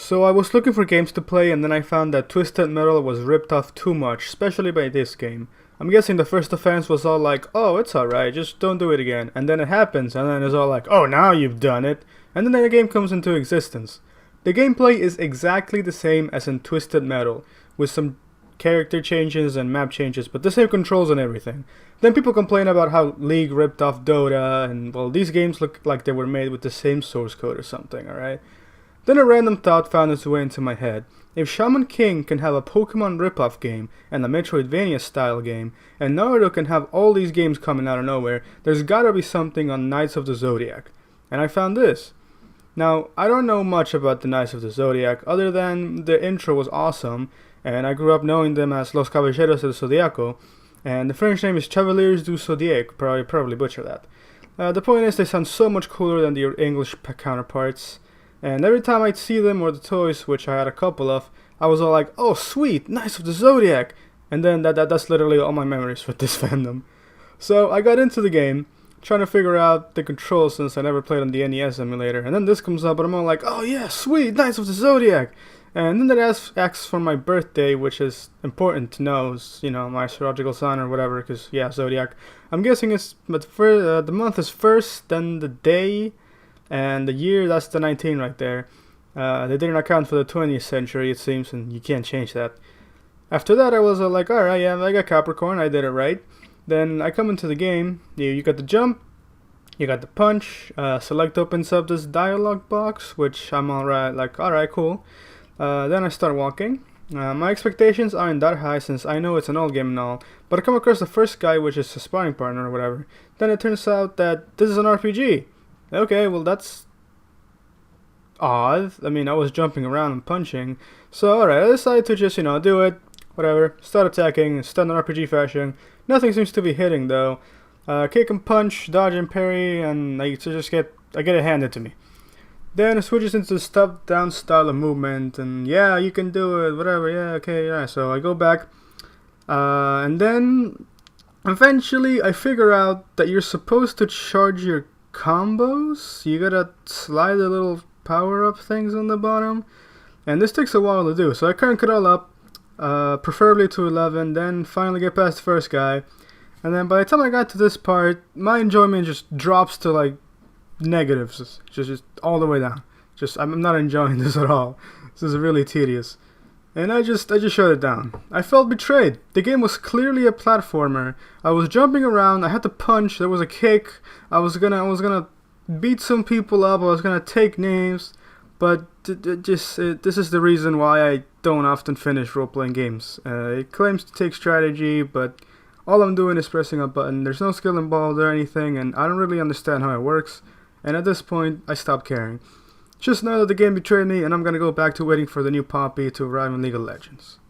So I was looking for games to play and then I found that Twisted Metal was ripped off too much, especially by this game. I'm guessing the first offense was all like, oh, it's alright, just don't do it again. And then it happens, and then it's all like, oh, now you've done it. And then the game comes into existence. The gameplay is exactly the same as in Twisted Metal, with some character changes and map changes, but the same controls and everything. Then people complain about how League ripped off Dota, and well, these games look like they were made with the same source code or something, alright? Then a random thought found its way into my head. If Shaman King can have a Pokemon ripoff game, and a Metroidvania style game, and Naruto can have all these games coming out of nowhere, there's gotta be something on Knights of the Zodiac. And I found this. Now, I don't know much about the Knights of the Zodiac, other than the intro was awesome, and I grew up knowing them as Los Caballeros del Zodiaco, and the French name is Chevaliers du Zodiac, probably butcher that. The point is they sound so much cooler than their English counterparts. And every time I'd see them or the toys, which I had a couple of, I was all like, oh sweet, Knights of the Zodiac! And then that's literally all my memories with this fandom. So I got into the game, trying to figure out the controls since I never played on the NES emulator. And then this comes up and I'm all like, oh yeah, sweet, Knights of the Zodiac! And then it asks for my birthday, which is important to know, you know, my astrological sign or whatever, because yeah, Zodiac. I'm guessing it's, but for, the month is first, then the day, and the year, that's the 19 right there. They didn't account for the 20th century, it seems, and you can't change that. After that, I was like, alright, yeah, I got Capricorn, I did it right. Then I come into the game, you got the jump, you got the punch, select opens up this dialogue box, which I'm alright, like, alright, cool. Then I start walking. My expectations aren't that high since I know it's an old game and all, but I come across the first guy, which is a sparring partner or whatever. Then it turns out that this is an RPG. Okay, well that's odd. I mean, I was jumping around and punching. So alright, I decided to just, do it. Whatever. Start attacking, standard RPG fashion. Nothing seems to be hitting though. Kick and punch, dodge and parry, and I get it handed to me. Then it switches into the step down style of movement, and yeah, you can do it, whatever, yeah, okay, yeah. So I go back, and then eventually I figure out that you're supposed to charge your combos. You gotta slide the little power-up things on the bottom, and this takes a while to do. So I crank it all up, preferably to 11, then finally get past the first guy, and then by the time I got to this part, my enjoyment just drops to like negatives, just all the way down. I'm not enjoying this at all. This is really tedious. And I just shut it down. I felt betrayed. The game was clearly a platformer. I was jumping around, I had to punch, there was a kick, I was gonna beat some people up, I was gonna take names, but this is the reason why I don't often finish role-playing games. It claims to take strategy, but all I'm doing is pressing a button. There's no skill involved or anything, and I don't really understand how it works. And at this point, I stopped caring. Just know that the game betrayed me, and I'm gonna go back to waiting for the new Poppy to arrive in League of Legends.